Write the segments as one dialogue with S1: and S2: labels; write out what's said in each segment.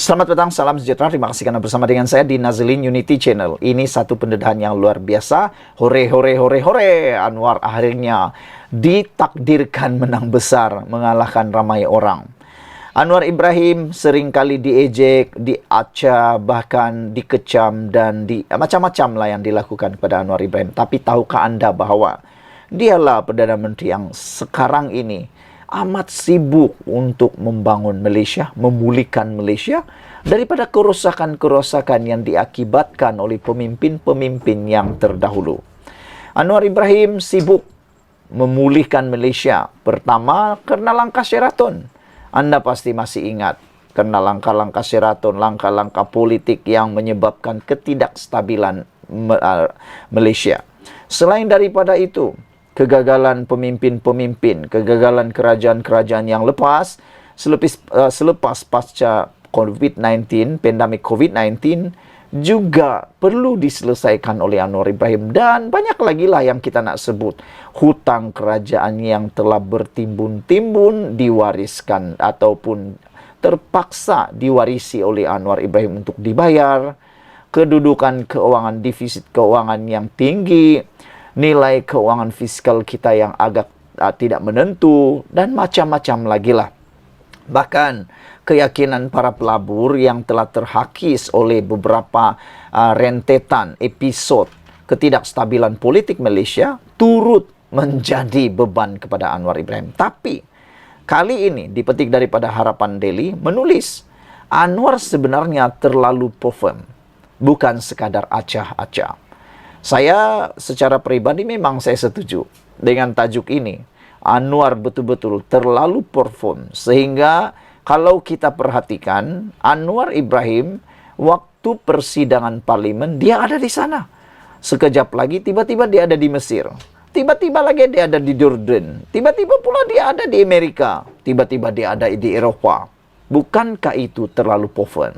S1: Selamat petang, salam sejahtera. Terima kasih karena bersama dengan saya di Nazilin Unity Channel. Ini satu pendedahan yang luar biasa. Hore, hore, hore, hore. Anwar akhirnya ditakdirkan menang besar, mengalahkan ramai orang. Anwar Ibrahim seringkali diejek, diacah, bahkan dikecam, dan macam-macam lah yang dilakukan kepada Anwar Ibrahim. Tapi tahukah Anda bahwa dialah Perdana Menteri yang sekarang ini amat sibuk untuk membangun Malaysia, memulihkan Malaysia daripada kerosakan-kerosakan yang diakibatkan oleh pemimpin-pemimpin yang terdahulu. Anwar Ibrahim sibuk memulihkan Malaysia. Pertama, kerana langkah Sheraton. Anda pasti masih ingat, kerana langkah-langkah Sheraton, langkah-langkah politik yang menyebabkan ketidakstabilan Malaysia. Selain daripada itu, kegagalan pemimpin-pemimpin, kegagalan kerajaan-kerajaan yang selepas pasca COVID-19, pandemik COVID-19 juga perlu diselesaikan oleh Anwar Ibrahim. Dan banyak lagi lah yang kita nak sebut. Hutang kerajaan yang telah bertimbun-timbun diwariskan ataupun terpaksa diwarisi oleh Anwar Ibrahim untuk dibayar. Kedudukan keuangan, defisit keuangan yang tinggi, nilai keuangan fiskal kita yang agak tidak menentu, dan macam-macam lagi lah. Bahkan keyakinan para pelabur yang telah terhakis oleh beberapa rentetan episod ketidakstabilan politik Malaysia turut menjadi beban kepada Anwar Ibrahim. Tapi kali ini dipetik daripada Harapan Daily menulis Anwar sebenarnya terlalu perform, bukan sekadar acah-acah. Saya secara pribadi memang saya setuju dengan tajuk ini. Anwar betul-betul terlalu perform. Sehingga kalau kita perhatikan, Anwar Ibrahim waktu persidangan parlimen, dia ada di sana. Sekejap lagi tiba-tiba dia ada di Mesir. Tiba-tiba lagi dia ada di Jordan. Tiba-tiba pula dia ada di Amerika. Tiba-tiba dia ada di Eropah. Bukankah itu terlalu perform?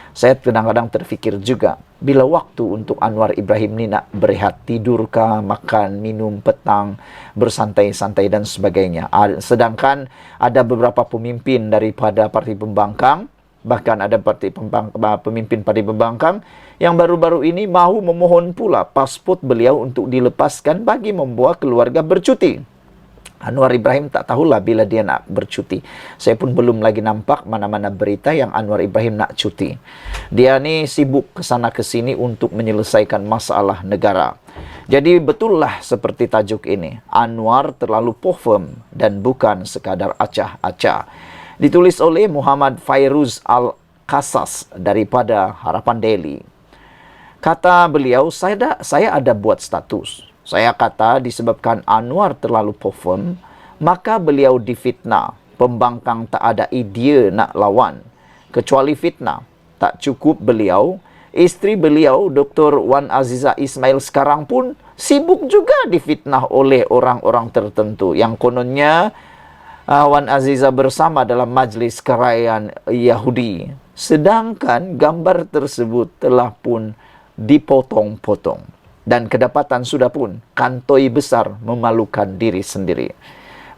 S1: Saya kadang-kadang terfikir juga, bila waktu untuk Anwar Ibrahim ni nak berehat, tidurkah, makan, minum petang, bersantai-santai dan sebagainya. Sedangkan ada beberapa pemimpin daripada Parti Pembangkang, bahkan ada pemimpin Parti Pembangkang yang baru-baru ini mahu memohon pula pasport beliau untuk dilepaskan bagi membawa keluarga bercuti. Anwar Ibrahim tak tahulah bila dia nak bercuti. Saya pun belum lagi nampak mana-mana berita yang Anwar Ibrahim nak cuti. Dia ni sibuk ke sana ke sini untuk menyelesaikan masalah negara. Jadi betullah seperti tajuk ini. Anwar terlalu perform dan bukan sekadar acah-acah. Ditulis oleh Muhammad Fairuz Al-Qasas daripada Harapan Daily. Kata beliau, saya ada buat status. Saya kata disebabkan Anwar terlalu perform, maka beliau difitnah. Pembangkang tak ada idea nak lawan. Kecuali fitnah. Tak cukup beliau, isteri beliau, Dr. Wan Azizah Ismail sekarang pun sibuk juga difitnah oleh orang-orang tertentu. Yang kononnya Wan Azizah bersama dalam majlis kerajaan Yahudi. Sedangkan gambar tersebut telah pun dipotong-potong. Dan kedapatan sudah pun kantoi besar memalukan diri sendiri.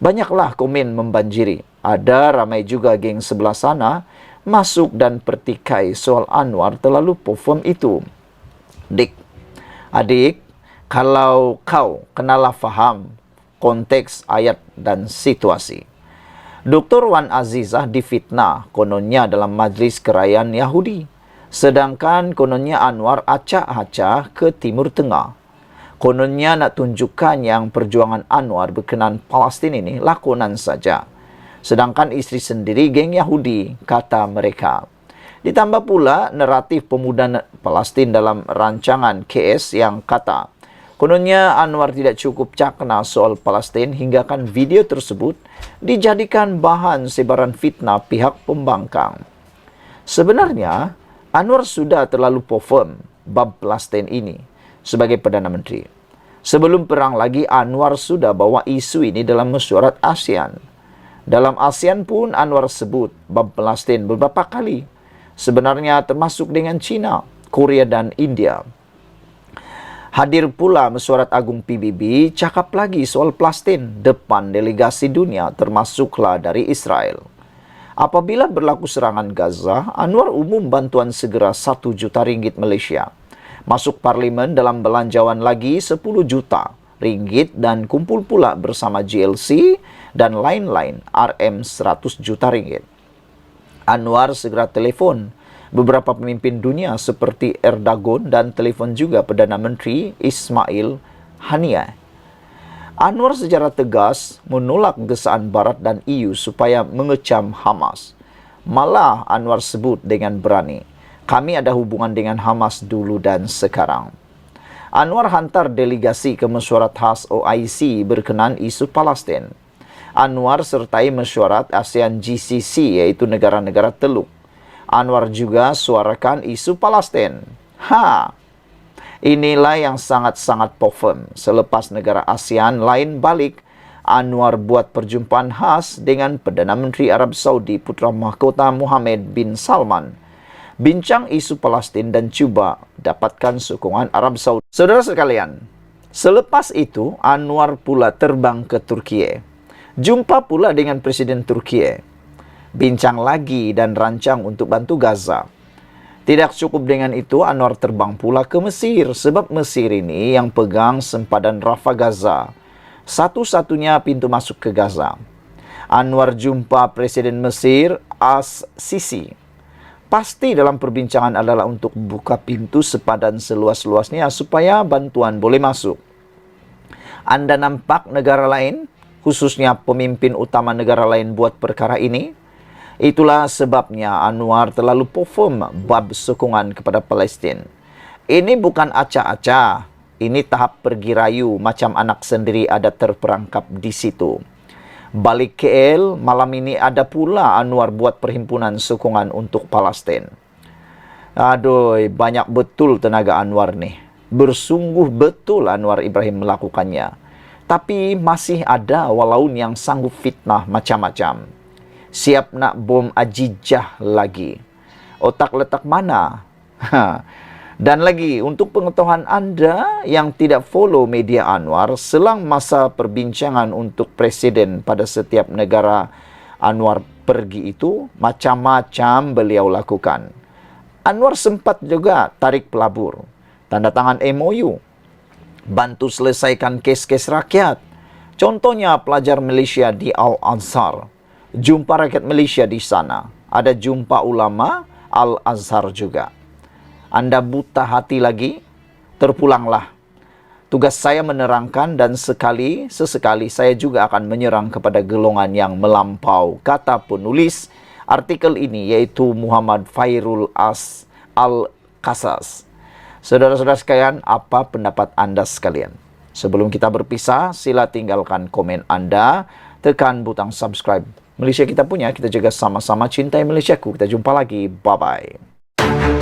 S1: Banyaklah komen membanjiri. Ada ramai juga geng sebelah sana masuk dan pertikai soal Anwar terlalu perform itu. Adik, kalau kau kenalah faham konteks ayat dan situasi. Dr. Wan Azizah difitnah kononnya dalam majlis kerajaan Yahudi. Sedangkan kononnya Anwar acak-acak ke Timur Tengah. Kononnya nak tunjukkan yang perjuangan Anwar berkenaan Palestin ini lakonan saja. Sedangkan isteri sendiri geng Yahudi, kata mereka. Ditambah pula naratif pemuda Palestin dalam rancangan KS yang kata, kononnya Anwar tidak cukup cakna soal Palestin hinggakan video tersebut dijadikan bahan sebaran fitnah pihak pembangkang. Sebenarnya, Anwar sudah terlalu perform bab Palestin ini sebagai Perdana Menteri. Sebelum perang lagi, Anwar sudah bawa isu ini dalam mesyuarat ASEAN. Dalam ASEAN pun Anwar sebut bab Palestin beberapa kali. Sebenarnya termasuk dengan China, Korea dan India. Hadir pula mesyuarat agung PBB cakap lagi soal Palestin depan delegasi dunia termasuklah dari Israel. Apabila berlaku serangan Gaza, Anwar umum bantuan segera 1 juta ringgit Malaysia. Masuk parlimen dalam belanjawan lagi 10 juta ringgit dan kumpul pula bersama GLC dan lain-lain RM 100 juta ringgit. Anwar segera telefon beberapa pemimpin dunia seperti Erdogan dan telefon juga Perdana Menteri Ismail Haniyeh. Anwar secara tegas menolak gesaan Barat dan EU supaya mengecam Hamas. Malah Anwar sebut dengan berani, kami ada hubungan dengan Hamas dulu dan sekarang. Anwar hantar delegasi ke mesyuarat khas OIC berkenaan isu Palestin. Anwar sertai mesyuarat ASEAN GCC iaitu negara-negara Teluk. Anwar juga suarakan isu Palestin. Inilah yang sangat-sangat pofem. Selepas negara ASEAN lain balik, Anwar buat perjumpaan khas dengan Perdana Menteri Arab Saudi Putra Mahkota Mohammed bin Salman. Bincang isu Palestin dan cuba dapatkan sokongan Arab Saudi. Saudara sekalian, selepas itu Anwar pula terbang ke Turki. Jumpa pula dengan Presiden Turki. Bincang lagi dan rancang untuk bantu Gaza. Tidak cukup dengan itu, Anwar terbang pula ke Mesir sebab Mesir ini yang pegang sempadan Rafah Gaza. Satu-satunya pintu masuk ke Gaza. Anwar jumpa Presiden Mesir As-Sisi. Pasti dalam perbincangan adalah untuk buka pintu sepadan seluas-luasnya supaya bantuan boleh masuk. Anda nampak negara lain, khususnya pemimpin utama negara lain buat perkara ini? Itulah sebabnya Anwar terlalu pofem bab sokongan kepada Palestin. Ini bukan acah-acah. Ini tahap pergi rayu macam anak sendiri ada terperangkap di situ. Balik KL, malam ini ada pula Anwar buat perhimpunan sokongan untuk Palestin. Aduh, banyak betul tenaga Anwar nih. Bersungguh betul Anwar Ibrahim melakukannya. Tapi masih ada walaun yang sanggup fitnah macam-macam. Siap nak bom ajijah lagi. Otak letak mana? Dan lagi, untuk pengetahuan Anda yang tidak follow media Anwar, selang masa perbincangan untuk presiden pada setiap negara Anwar pergi itu, macam-macam beliau lakukan. Anwar sempat juga tarik pelabur, tanda tangan MOU, bantu selesaikan kes-kes rakyat. Contohnya pelajar Malaysia di Al-Azhar. Jumpa rakyat Malaysia di sana. Ada jumpa ulama Al-Azhar juga. Anda buta hati lagi, terpulanglah. Tugas saya menerangkan dan sesekali saya juga akan menyerang kepada golongan yang melampau. Kata penulis artikel ini yaitu Muhammad Fairul Al-Qasas. Saudara-saudara sekalian, apa pendapat Anda sekalian? Sebelum kita berpisah, sila tinggalkan komen Anda, tekan butang subscribe. Malaysia kita punya, kita jaga sama-sama cintai Malaysiaku. Kita jumpa lagi. Bye-bye.